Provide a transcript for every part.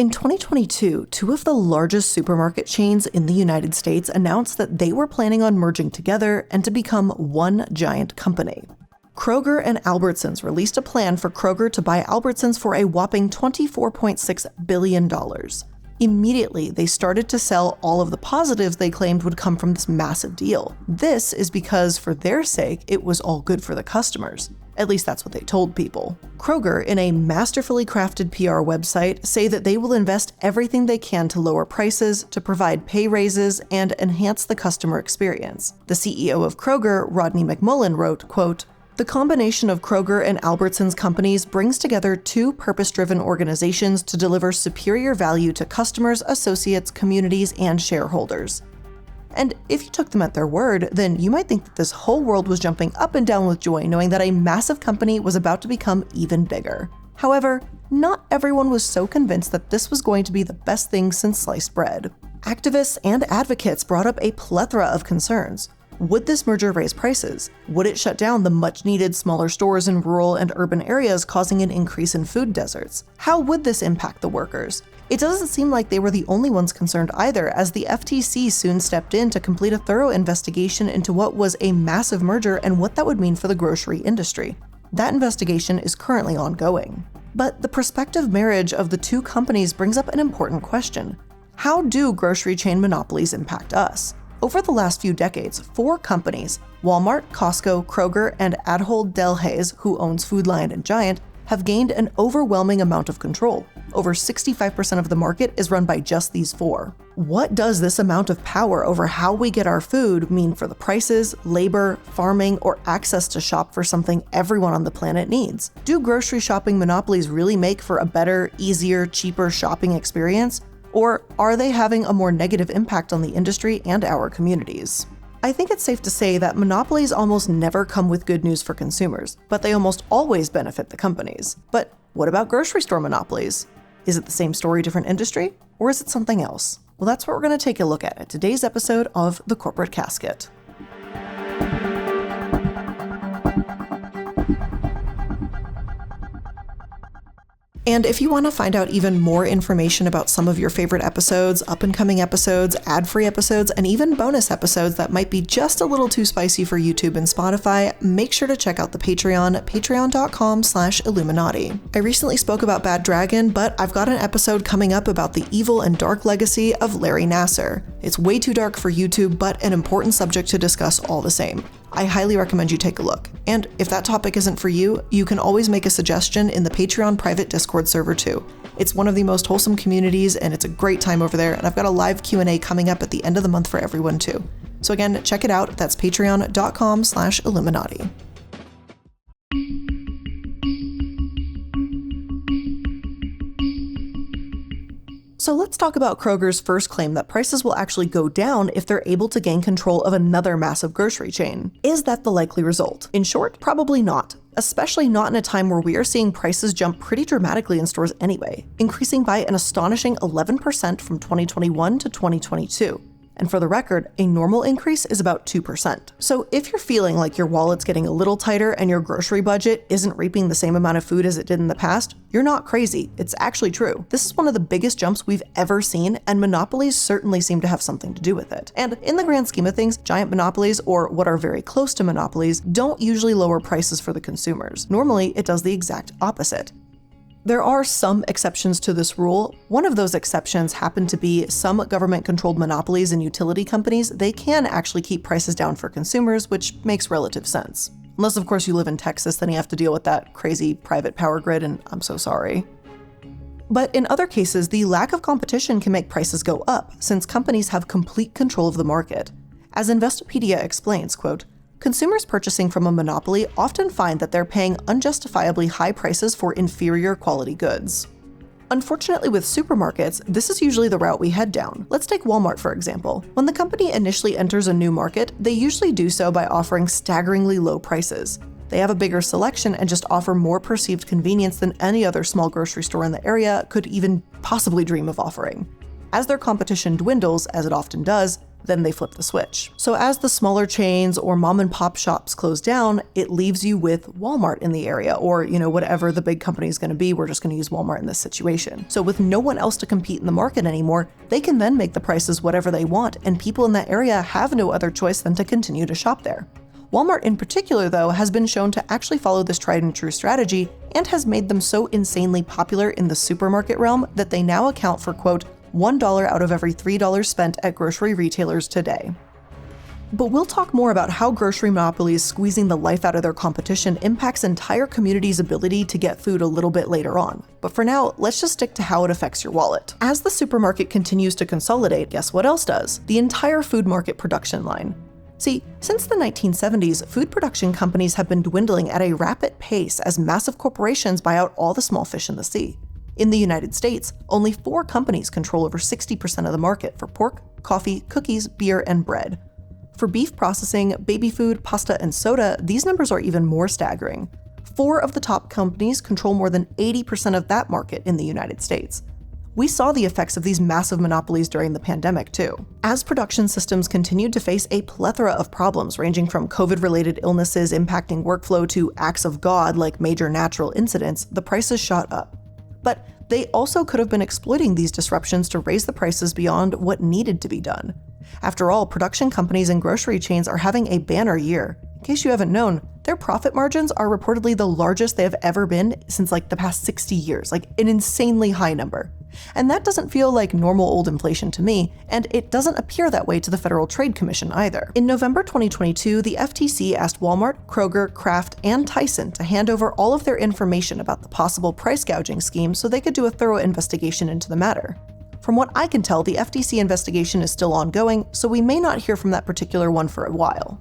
In 2022, two of the largest supermarket chains in the United States announced that they were planning on merging together and to become one giant company. Kroger and Albertsons released a plan for Kroger to buy Albertsons for a whopping $24.6 billion. Immediately, they started to sell all of the positives they claimed would come from this massive deal. This is because, for their sake, it was all good for the customers. At least that's what they told people. Kroger, in a masterfully crafted PR website, say that they will invest everything they can to lower prices, to provide pay raises, and enhance the customer experience. The CEO of Kroger, Rodney McMullen, wrote, quote, "The combination of Kroger and Albertsons companies brings together two purpose-driven organizations to deliver superior value to customers, associates, communities, and shareholders." And if you took them at their word, then you might think that this whole world was jumping up and down with joy knowing that a massive company was about to become even bigger. However, not everyone was so convinced that this was going to be the best thing since sliced bread. Activists and advocates brought up a plethora of concerns. Would this merger raise prices? Would it shut down the much-needed smaller stores in rural and urban areas, causing an increase in food deserts? How would this impact the workers? It doesn't seem like they were the only ones concerned either, as the FTC soon stepped in to complete a thorough investigation into what was a massive merger and what that would mean for the grocery industry. That investigation is currently ongoing. But the prospective marriage of the two companies brings up an important question. How do grocery chain monopolies impact us? Over the last few decades, 4 companies, Walmart, Costco, Kroger, and Ahold Delhaize, who owns Food Lion and Giant, have gained an overwhelming amount of control. Over 65% of the market is run by just these 4. What does this amount of power over how we get our food mean for the prices, labor, farming, or access to shop for something everyone on the planet needs? Do grocery shopping monopolies really make for a better, easier, cheaper shopping experience? Or are they having a more negative impact on the industry and our communities? I think it's safe to say that monopolies almost never come with good news for consumers, but they almost always benefit the companies. But what about grocery store monopolies? Is it the same story, different industry? Or is it something else? Well, that's what we're going to take a look at today's episode of The Corporate Casket. And if you want to find out even more information about some of your favorite episodes, up-and-coming episodes, ad-free episodes, and even bonus episodes that might be just a little too spicy for YouTube and Spotify, make sure to check out the Patreon, patreon.com/iilluminaughtii. I recently spoke about Bad Dragon, but I've got an episode coming up about the evil and dark legacy of Larry Nassar. It's way too dark for YouTube, but an important subject to discuss all the same. I highly recommend you take a look. And if that topic isn't for you, you can always make a suggestion in the Patreon private Discord server too. It's one of the most wholesome communities and it's a great time over there, and I've got a live Q&A coming up at the end of the month for everyone too. So again, check it out. That's patreon.com/iilluminaughtii. So let's talk about Kroger's first claim that prices will actually go down if they're able to gain control of another massive grocery chain. Is that the likely result? In short, probably not. Especially not in a time where we are seeing prices jump pretty dramatically in stores anyway, increasing by an astonishing 11% from 2021 to 2022. And for the record, a normal increase is about 2%. So if you're feeling like your wallet's getting a little tighter and your grocery budget isn't reaping the same amount of food as it did in the past, you're not crazy. It's actually true. This is one of the biggest jumps we've ever seen, and monopolies certainly seem to have something to do with it. And in the grand scheme of things, giant monopolies, or what are very close to monopolies, don't usually lower prices for the consumers. Normally, it does the exact opposite. There are some exceptions to this rule. One of those exceptions happen to be some government-controlled monopolies and utility companies. They can actually keep prices down for consumers, which makes relative sense. Unless, of course, you live in Texas, then you have to deal with that crazy private power grid, and I'm so sorry. But in other cases, the lack of competition can make prices go up, since companies have complete control of the market. As Investopedia explains, quote, "Consumers purchasing from a monopoly often find that they're paying unjustifiably high prices for inferior quality goods." Unfortunately, with supermarkets, this is usually the route we head down. Let's take Walmart, for example. When the company initially enters a new market, they usually do so by offering staggeringly low prices. They have a bigger selection and just offer more perceived convenience than any other small grocery store in the area could even possibly dream of offering. As their competition dwindles, as it often does, then they flip the switch. So as the smaller chains or mom and pop shops close down, it leaves you with Walmart in the area, or, whatever the big company is going to be, we're just going to use Walmart in this situation. So with no one else to compete in the market anymore, they can then make the prices whatever they want, and people in that area have no other choice than to continue to shop there. Walmart in particular, though, has been shown to actually follow this tried and true strategy and has made them so insanely popular in the supermarket realm that they now account for, quote, $1 out of every $3 spent at grocery retailers today. But we'll talk more about how grocery monopolies squeezing the life out of their competition impacts entire communities' ability to get food a little bit later on. But for now, let's just stick to how it affects your wallet. As the supermarket continues to consolidate, guess what else does? The entire food market production line. See, since the 1970s, food production companies have been dwindling at a rapid pace as massive corporations buy out all the small fish in the sea. In the United States, only 4 companies control over 60% of the market for pork, coffee, cookies, beer, and bread. For beef processing, baby food, pasta, and soda, these numbers are even more staggering. 4 of the top companies control more than 80% of that market in the United States. We saw the effects of these massive monopolies during the pandemic, too. As production systems continued to face a plethora of problems ranging from COVID-related illnesses impacting workflow to acts of God like major natural incidents, the prices shot up. But they also could have been exploiting these disruptions to raise the prices beyond what needed to be done. After all, production companies and grocery chains are having a banner year. In case you haven't known, their profit margins are reportedly the largest they have ever been since the past 60 years, an insanely high number. And that doesn't feel like normal old inflation to me, and it doesn't appear that way to the Federal Trade Commission either. In November 2022, the FTC asked Walmart, Kroger, Kraft, and Tyson to hand over all of their information about the possible price gouging scheme so they could do a thorough investigation into the matter. From what I can tell, the FTC investigation is still ongoing, so we may not hear from that particular one for a while.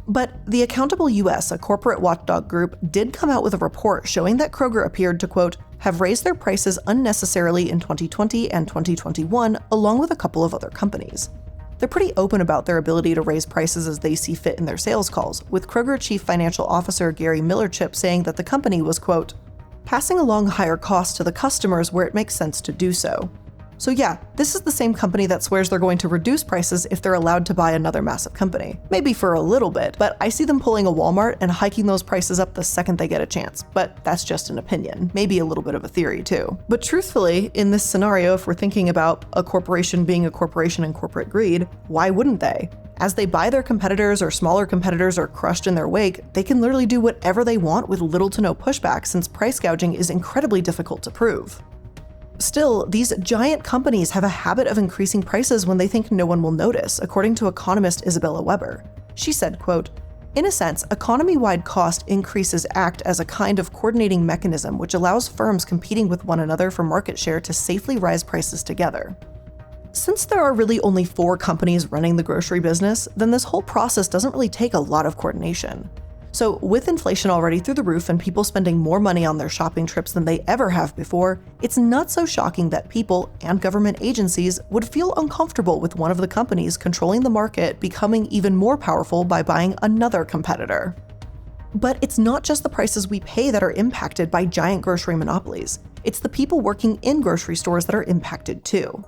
But the Accountable US, a corporate watchdog group, did come out with a report showing that Kroger appeared to, quote, have raised their prices unnecessarily in 2020 and 2021, along with a couple of other companies. They're pretty open about their ability to raise prices as they see fit in their sales calls, with Kroger Chief Financial Officer Gary Millerchip saying that the company was, quote, passing along higher costs to the customers where it makes sense to do so. So yeah, this is the same company that swears they're going to reduce prices if they're allowed to buy another massive company. Maybe for a little bit, but I see them pulling a Walmart and hiking those prices up the second they get a chance. But that's just an opinion, maybe a little bit of a theory too. But truthfully, in this scenario, if we're thinking about a corporation being a corporation and corporate greed, why wouldn't they? As they buy their competitors or smaller competitors are crushed in their wake, they can literally do whatever they want with little to no pushback since price gouging is incredibly difficult to prove. Still, these giant companies have a habit of increasing prices when they think no one will notice, according to economist Isabella Weber. She said, quote, in a sense, economy-wide cost increases act as a kind of coordinating mechanism which allows firms competing with one another for market share to safely rise prices together. Since there are really only 4 companies running the grocery business, then this whole process doesn't really take a lot of coordination. So with inflation already through the roof and people spending more money on their shopping trips than they ever have before, it's not so shocking that people and government agencies would feel uncomfortable with one of the companies controlling the market becoming even more powerful by buying another competitor. But it's not just the prices we pay that are impacted by giant grocery monopolies. It's the people working in grocery stores that are impacted too.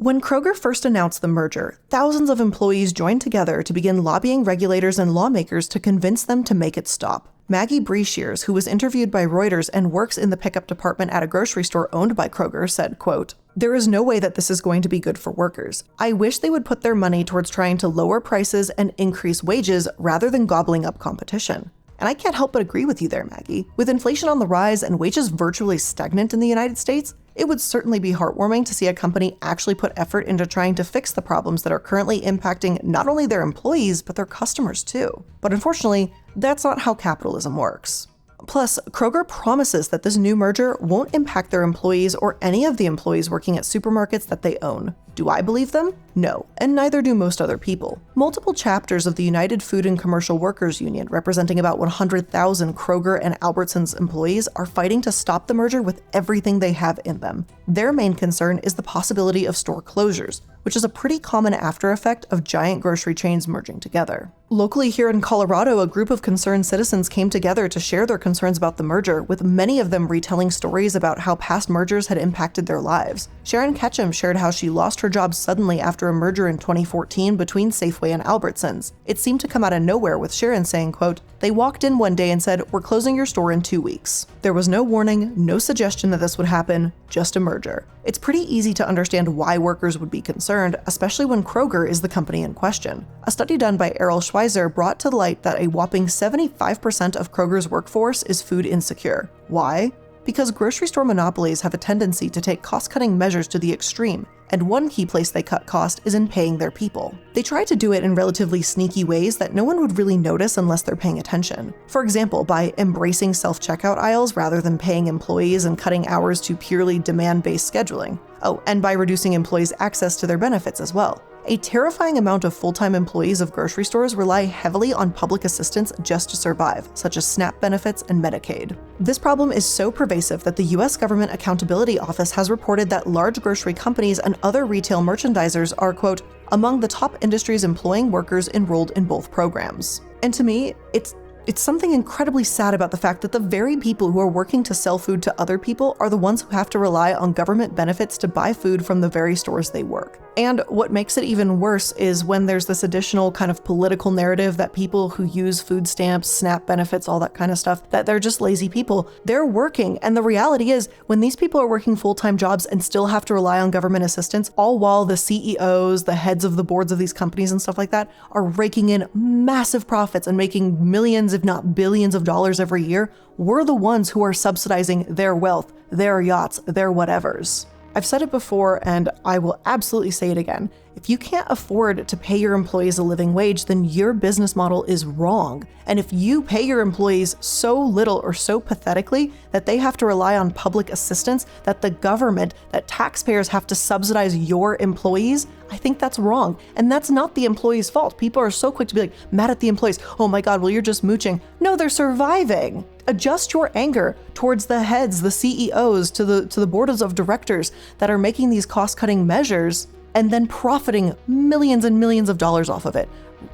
When Kroger first announced the merger, thousands of employees joined together to begin lobbying regulators and lawmakers to convince them to make it stop. Maggie Breeshears, who was interviewed by Reuters and works in the pickup department at a grocery store owned by Kroger, said, quote, there is no way that this is going to be good for workers. I wish they would put their money towards trying to lower prices and increase wages rather than gobbling up competition. And I can't help but agree with you there, Maggie. With inflation on the rise and wages virtually stagnant in the United States, it would certainly be heartwarming to see a company actually put effort into trying to fix the problems that are currently impacting not only their employees, but their customers too. But unfortunately, that's not how capitalism works. Plus, Kroger promises that this new merger won't impact their employees or any of the employees working at supermarkets that they own. Do I believe them? No, and neither do most other people. Multiple chapters of the United Food and Commercial Workers Union, representing about 100,000 Kroger and Albertsons employees, are fighting to stop the merger with everything they have in them. Their main concern is the possibility of store closures, which is a pretty common after effect of giant grocery chains merging together. Locally here in Colorado, a group of concerned citizens came together to share their concerns about the merger, with many of them retelling stories about how past mergers had impacted their lives. Sharon Ketchum shared how she lost her job suddenly after a merger in 2014 between Safeway and Albertsons. It seemed to come out of nowhere, with Sharon saying, quote, "They walked in one day and said, 'We're closing your store in 2 weeks.' There was no warning, no suggestion that this would happen, just a merger." It's pretty easy to understand why workers would be concerned, especially when Kroger is the company in question. A study done by Errol Schweizer brought to light that a whopping 75% of Kroger's workforce is food insecure. Why? Because grocery store monopolies have a tendency to take cost-cutting measures to the extreme, and one key place they cut cost is in paying their people. They try to do it in relatively sneaky ways that no one would really notice unless they're paying attention. For example, by embracing self-checkout aisles rather than paying employees and cutting hours to purely demand-based scheduling. Oh, and by reducing employees' access to their benefits as well. A terrifying amount of full-time employees of grocery stores rely heavily on public assistance just to survive, such as SNAP benefits and Medicaid. This problem is so pervasive that the US Government Accountability Office has reported that large grocery companies and other retail merchandisers are, quote, among the top industries employing workers enrolled in both programs. And to me, it's something incredibly sad about the fact that the very people who are working to sell food to other people are the ones who have to rely on government benefits to buy food from the very stores they work. And what makes it even worse is when there's this additional kind of political narrative that people who use food stamps, SNAP benefits, all that kind of stuff, that they're just lazy people. They're working, and the reality is, when these people are working full-time jobs and still have to rely on government assistance, all while the CEOs, the heads of the boards of these companies and stuff like that, are raking in massive profits and making millions, if not billions of dollars every year, we're the ones who are subsidizing their wealth, their yachts, their whatevers. I've said it before, and I will absolutely say it again. If you can't afford to pay your employees a living wage, then your business model is wrong. And if you pay your employees so little or so pathetically that they have to rely on public assistance, that the government, that taxpayers have to subsidize your employees, I think that's wrong. And that's not the employees' fault. People are so quick to be like, mad at the employees. Oh my God, well, you're just mooching. No, they're surviving. Adjust your anger towards the heads, the CEOs, to the boards of directors that are making these cost-cutting measures and then profiting millions and millions of dollars off of it.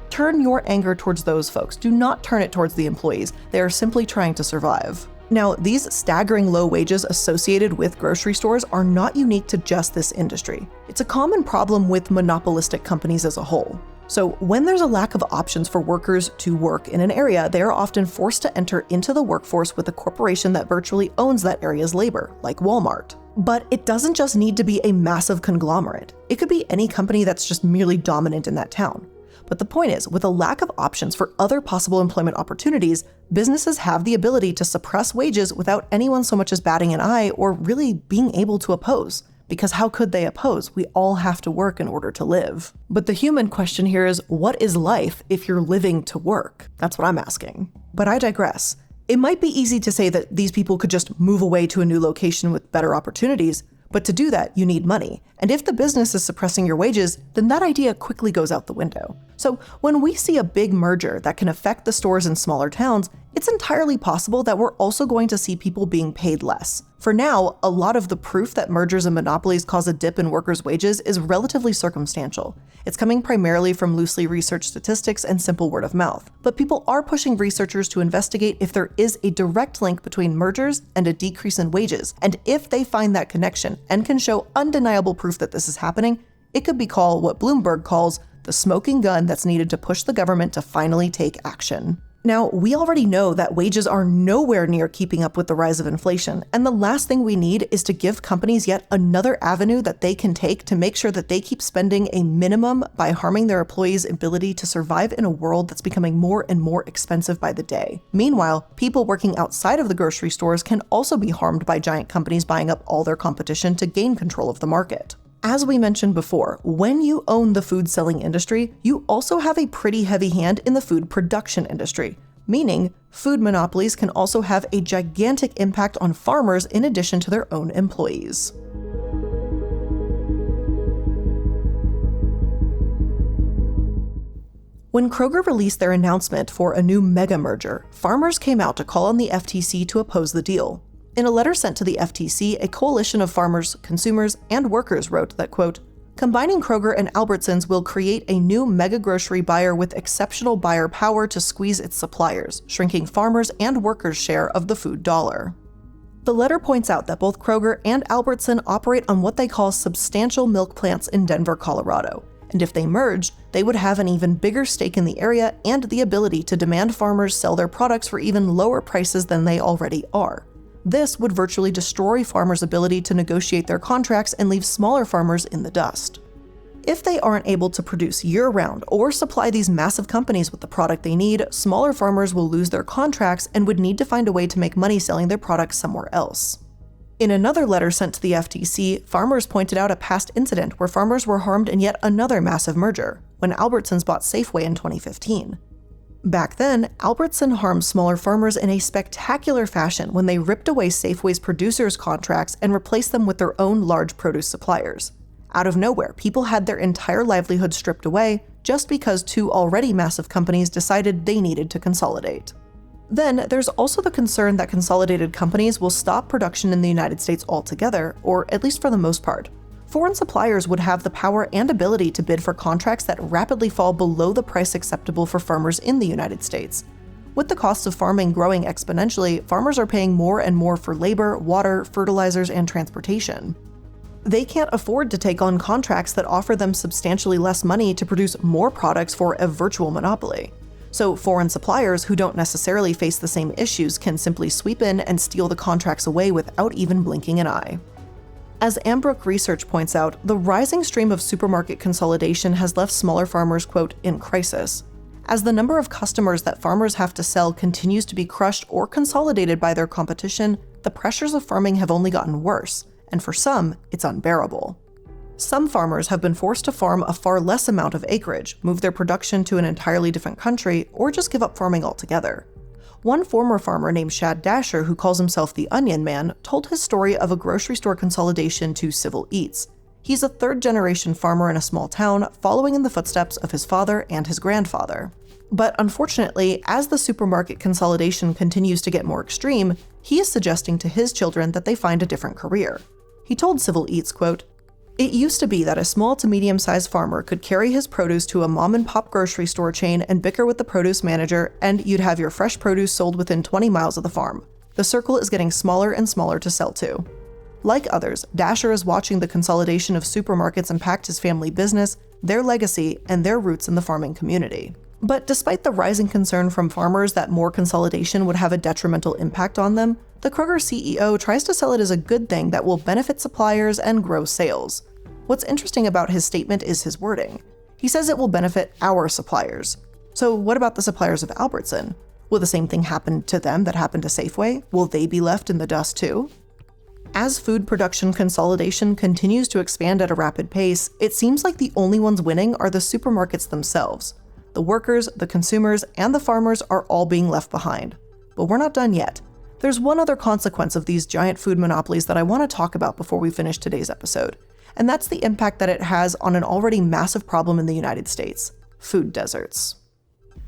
Turn your anger towards those folks. Do not turn it towards the employees. They are simply trying to survive. Now, these staggering low wages associated with grocery stores are not unique to just this industry. It's a common problem with monopolistic companies as a whole. So when there's a lack of options for workers to work in an area, they are often forced to enter into the workforce with a corporation that virtually owns that area's labor, like Walmart. But it doesn't just need to be a massive conglomerate. It could be any company that's just merely dominant in that town. But the point is, with a lack of options for other possible employment opportunities, businesses have the ability to suppress wages without anyone so much as batting an eye or really being able to oppose. Because how could they oppose? We all have to work in order to live. But the human question here is, what is life if you're living to work? That's what I'm asking. But I digress. It might be easy to say that these people could just move away to a new location with better opportunities, but to do that, you need money. And if the business is suppressing your wages, then that idea quickly goes out the window. So when we see a big merger that can affect the stores in smaller towns, it's entirely possible that we're also going to see people being paid less. For now, a lot of the proof that mergers and monopolies cause a dip in workers' wages is relatively circumstantial. It's coming primarily from loosely researched statistics and simple word of mouth. But people are pushing researchers to investigate if there is a direct link between mergers and a decrease in wages. And if they find that connection and can show undeniable proof that this is happening, it could be called what Bloomberg calls the smoking gun that's needed to push the government to finally take action. Now, we already know that wages are nowhere near keeping up with the rise of inflation, and the last thing we need is to give companies yet another avenue that they can take to make sure that they keep spending a minimum by harming their employees' ability to survive in a world that's becoming more and more expensive by the day. Meanwhile, people working outside of the grocery stores can also be harmed by giant companies buying up all their competition to gain control of the market. As we mentioned before, when you own the food selling industry, you also have a pretty heavy hand in the food production industry, meaning food monopolies can also have a gigantic impact on farmers in addition to their own employees. When Kroger released their announcement for a new mega merger, farmers came out to call on the FTC to oppose the deal. In a letter sent to the FTC, a coalition of farmers, consumers, and workers wrote that, quote, Combining Kroger and Albertsons will create a new mega grocery buyer with exceptional buyer power to squeeze its suppliers, shrinking farmers' and workers' share of the food dollar. The letter points out that both Kroger and Albertson operate on what they call substantial milk plants in Denver, Colorado, and if they merged, they would have an even bigger stake in the area and the ability to demand farmers sell their products for even lower prices than they already are. This would virtually destroy farmers' ability to negotiate their contracts and leave smaller farmers in the dust. If they aren't able to produce year-round or supply these massive companies with the product they need, smaller farmers will lose their contracts and would need to find a way to make money selling their products somewhere else. In another letter sent to the FTC, farmers pointed out a past incident where farmers were harmed in yet another massive merger, when Albertsons bought Safeway in 2015. Back then, Albertson harmed smaller farmers in a spectacular fashion when they ripped away Safeway's producers' contracts and replaced them with their own large produce suppliers. Out of nowhere, people had their entire livelihood stripped away just because two already massive companies decided they needed to consolidate. Then, there's also the concern that consolidated companies will stop production in the United States altogether, or at least for the most part. Foreign suppliers would have the power and ability to bid for contracts that rapidly fall below the price acceptable for farmers in the United States. With the cost of farming growing exponentially, farmers are paying more and more for labor, water, fertilizers, and transportation. They can't afford to take on contracts that offer them substantially less money to produce more products for a virtual monopoly. So foreign suppliers who don't necessarily face the same issues can simply sweep in and steal the contracts away without even blinking an eye. As Ambrook Research points out, the rising stream of supermarket consolidation has left smaller farmers, quote, in crisis. As the number of customers that farmers have to sell continues to be crushed or consolidated by their competition, the pressures of farming have only gotten worse, and for some, it's unbearable. Some farmers have been forced to farm a far less amount of acreage, move their production to an entirely different country, or just give up farming altogether. One former farmer named Shad Dasher, who calls himself the Onion Man, told his story of a grocery store consolidation to Civil Eats. He's a third-generation farmer in a small town, following in the footsteps of his father and his grandfather. But unfortunately, as the supermarket consolidation continues to get more extreme, he is suggesting to his children that they find a different career. He told Civil Eats, quote, "It used to be that a small to medium-sized farmer could carry his produce to a mom-and-pop grocery store chain and bicker with the produce manager, and you'd have your fresh produce sold within 20 miles of the farm. The circle is getting smaller and smaller to sell to." Like others, Dasher is watching the consolidation of supermarkets impact his family business, their legacy, and their roots in the farming community. But despite the rising concern from farmers that more consolidation would have a detrimental impact on them, the Kroger CEO tries to sell it as a good thing that will benefit suppliers and grow sales. What's interesting about his statement is his wording. He says it will benefit our suppliers. So what about the suppliers of Albertson? Will the same thing happen to them that happened to Safeway? Will they be left in the dust too? As food production consolidation continues to expand at a rapid pace, it seems like the only ones winning are the supermarkets themselves. The workers, the consumers, and the farmers are all being left behind. But we're not done yet. There's one other consequence of these giant food monopolies that I want to talk about before we finish today's episode, and that's the impact that it has on an already massive problem in the United States: food deserts.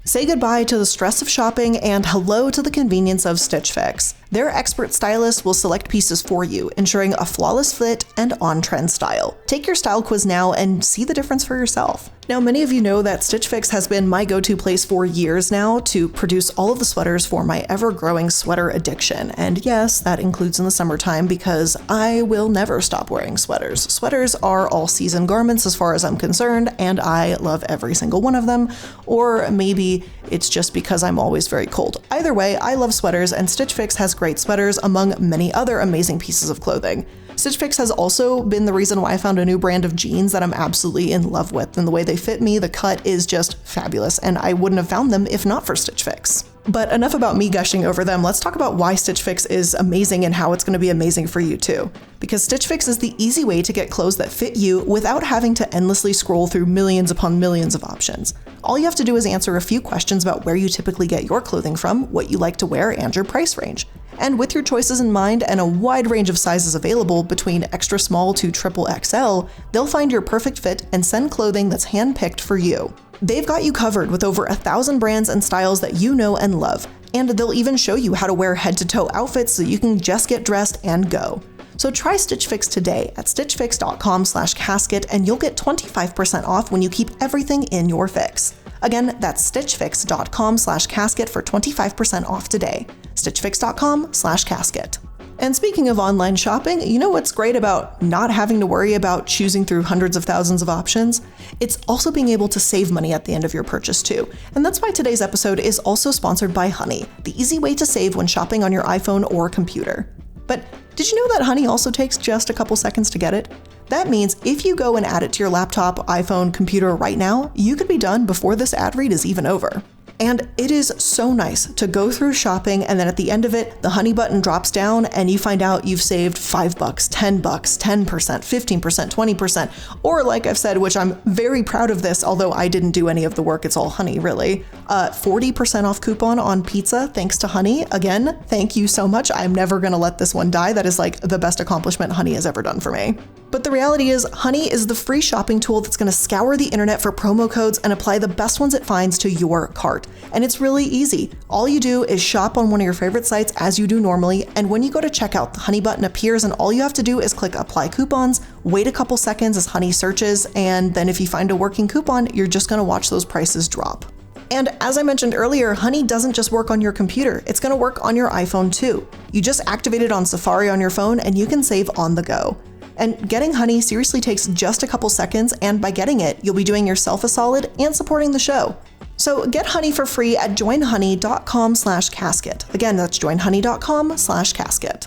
Say goodbye to the stress of shopping and hello to the convenience of Stitch Fix. Their expert stylists will select pieces for you, ensuring a flawless fit and on-trend style. Take your style quiz now and see the difference for yourself. Now, many of you know that Stitch Fix has been my go-to place for years now to produce all of the sweaters for my ever-growing sweater addiction. And yes, that includes in the summertime because I will never stop wearing sweaters. Sweaters are all-season garments as far as I'm concerned, and I love every single one of them. Or maybe it's just because I'm always very cold. Either way, I love sweaters, and Stitch Fix has great sweaters among many other amazing pieces of clothing. Stitch Fix has also been the reason why I found a new brand of jeans that I'm absolutely in love with, and the way they fit me, the cut is just fabulous, and I wouldn't have found them if not for Stitch Fix. But enough about me gushing over them. Let's talk about why Stitch Fix is amazing and how it's going to be amazing for you too. Because Stitch Fix is the easy way to get clothes that fit you without having to endlessly scroll through millions upon millions of options. All you have to do is answer a few questions about where you typically get your clothing from, what you like to wear, and your price range. And with your choices in mind and a wide range of sizes available between extra small to XXL, they'll find your perfect fit and send clothing that's handpicked for you. They've got you covered with over 1,000 brands and styles that you know and love, and they'll even show you how to wear head-to-toe outfits so you can just get dressed and go. So try Stitch Fix today at stitchfix.com/casket and you'll get 25% off when you keep everything in your fix. Again, that's stitchfix.com/casket for 25% off today. stitchfix.com/casket. And speaking of online shopping, you know what's great about not having to worry about choosing through hundreds of thousands of options? It's also being able to save money at the end of your purchase too. And that's why today's episode is also sponsored by Honey, the easy way to save when shopping on your iPhone or computer. But did you know that Honey also takes just a couple seconds to get it? That means if you go and add it to your laptop, iPhone, computer right now, you could be done before this ad read is even over. And it is so nice to go through shopping and then at the end of it, the Honey button drops down and you find out you've saved $5, $10, 10%, 15%, 20%, or like I've said, which I'm very proud of this, although I didn't do any of the work, it's all Honey really, 40% off coupon on pizza thanks to Honey. Again, thank you so much. I'm never gonna let this one die. That is like the best accomplishment Honey has ever done for me. But the reality is, Honey is the free shopping tool that's gonna scour the internet for promo codes and apply the best ones it finds to your cart. And it's really easy. All you do is shop on one of your favorite sites as you do normally, and when you go to checkout, the Honey button appears and all you have to do is click Apply Coupons, wait a couple seconds as Honey searches, and then if you find a working coupon, you're just gonna watch those prices drop. And as I mentioned earlier, Honey doesn't just work on your computer, it's gonna work on your iPhone too. You just activate it on Safari on your phone and you can save on the go. And getting Honey seriously takes just a couple seconds, and by getting it, you'll be doing yourself a solid and supporting the show. So get Honey for free at joinhoney.com/casket. Again, that's joinhoney.com/casket.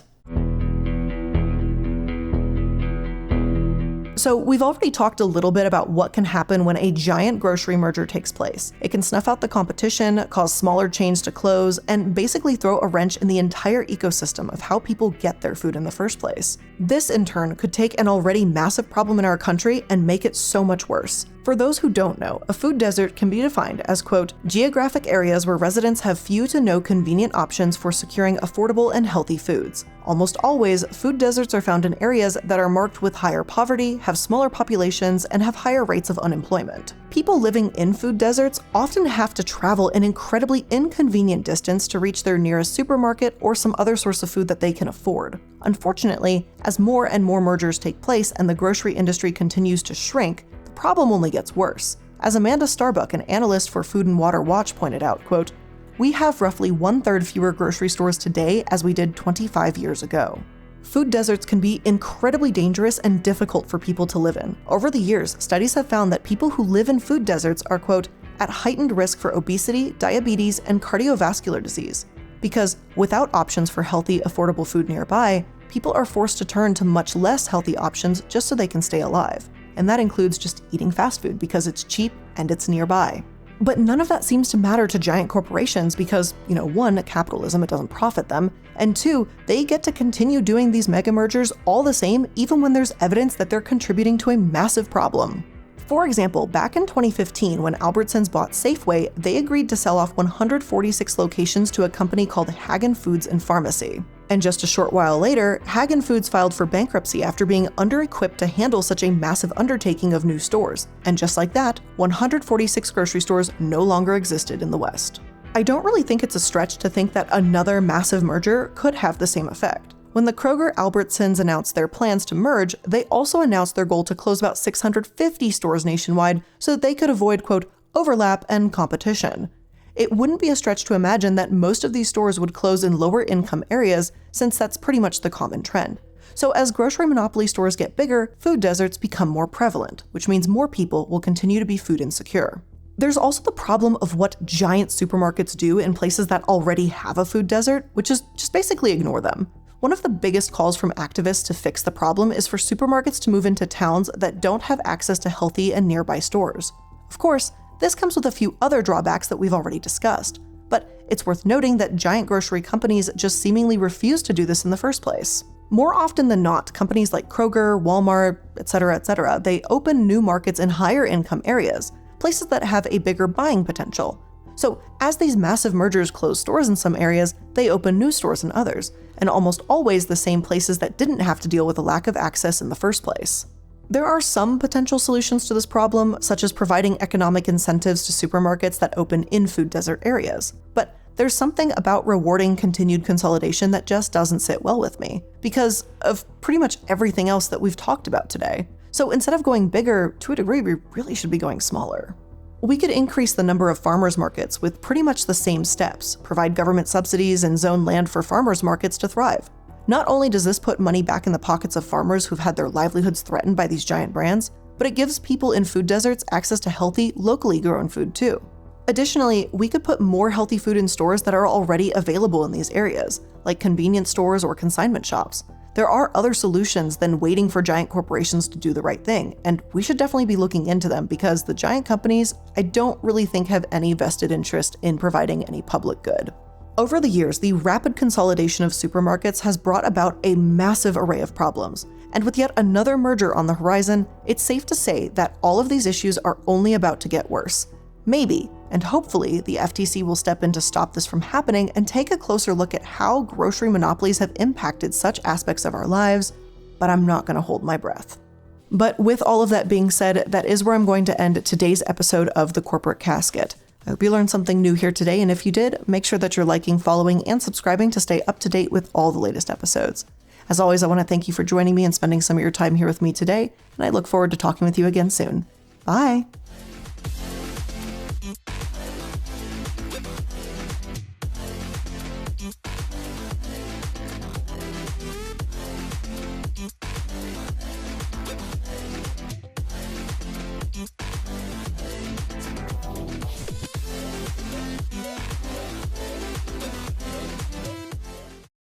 So we've already talked a little bit about what can happen when a giant grocery merger takes place. It can snuff out the competition, cause smaller chains to close, and basically throw a wrench in the entire ecosystem of how people get their food in the first place. This in turn could take an already massive problem in our country and make it so much worse. For those who don't know, a food desert can be defined as, quote, geographic areas where residents have few to no convenient options for securing affordable and healthy foods. Almost always, food deserts are found in areas that are marked with higher poverty, have smaller populations, and have higher rates of unemployment. People living in food deserts often have to travel an incredibly inconvenient distance to reach their nearest supermarket or some other source of food that they can afford. Unfortunately, as more and more mergers take place and the grocery industry continues to shrink, the problem only gets worse. As Amanda Starbuck, an analyst for Food and Water Watch, pointed out, quote, we have roughly 1/3 fewer grocery stores today as we did 25 years ago. Food deserts can be incredibly dangerous and difficult for people to live in. Over the years, studies have found that people who live in food deserts are, quote, at heightened risk for obesity, diabetes, and cardiovascular disease. Because without options for healthy, affordable food nearby, people are forced to turn to much less healthy options just so they can stay alive. And that includes just eating fast food because it's cheap and it's nearby. But none of that seems to matter to giant corporations because, one, capitalism, it doesn't profit them, and two, they get to continue doing these mega mergers all the same even when there's evidence that they're contributing to a massive problem. For example, back in 2015, when Albertsons bought Safeway, they agreed to sell off 146 locations to a company called Hagen Foods and Pharmacy. And just a short while later, Hagen Foods filed for bankruptcy after being under-equipped to handle such a massive undertaking of new stores. And just like that, 146 grocery stores no longer existed in the West. I don't really think it's a stretch to think that another massive merger could have the same effect. When the Kroger-Albertsons announced their plans to merge, they also announced their goal to close about 650 stores nationwide so that they could avoid, quote, overlap and competition. It wouldn't be a stretch to imagine that most of these stores would close in lower income areas, since that's pretty much the common trend. So as grocery monopoly stores get bigger, food deserts become more prevalent, which means more people will continue to be food insecure. There's also the problem of what giant supermarkets do in places that already have a food desert, which is just basically ignore them. One of the biggest calls from activists to fix the problem is for supermarkets to move into towns that don't have access to healthy and nearby stores. Of course, this comes with a few other drawbacks that we've already discussed, but it's worth noting that giant grocery companies just seemingly refuse to do this in the first place. More often than not, companies like Kroger, Walmart, etc., they open new markets in higher income areas, places that have a bigger buying potential. So as these massive mergers close stores in some areas, they open new stores in others, and almost always the same places that didn't have to deal with a lack of access in the first place. There are some potential solutions to this problem, such as providing economic incentives to supermarkets that open in food desert areas, but There's something about rewarding continued consolidation that just doesn't sit well with me, because of pretty much everything else that we've talked about today. So instead of going bigger, to a degree, we really should be going smaller. We could increase the number of farmers markets with pretty much the same steps, provide government subsidies, and zone land for farmers markets to thrive. Not only does this put money back in the pockets of farmers who've had their livelihoods threatened by these giant brands, but it gives people in food deserts access to healthy, locally grown food too. Additionally, we could put more healthy food in stores that are already available in these areas, like convenience stores or consignment shops. There are other solutions than waiting for giant corporations to do the right thing, and we should definitely be looking into them because the giant companies, I don't really think have any vested interest in providing any public good. Over the years, the rapid consolidation of supermarkets has brought about a massive array of problems, and with yet another merger on the horizon, it's safe to say that all of these issues are only about to get worse. Maybe, and hopefully, the FTC will step in to stop this from happening and take a closer look at how grocery monopolies have impacted such aspects of our lives, but I'm not going to hold my breath. But with all of that being said, that is where I'm going to end today's episode of The Corporate Casket. I hope you learned something new here today, and if you did, make sure that you're liking, following, and subscribing to stay up to date with all the latest episodes. As always, I want to thank you for joining me and spending some of your time here with me today, and I look forward to talking with you again soon. Bye!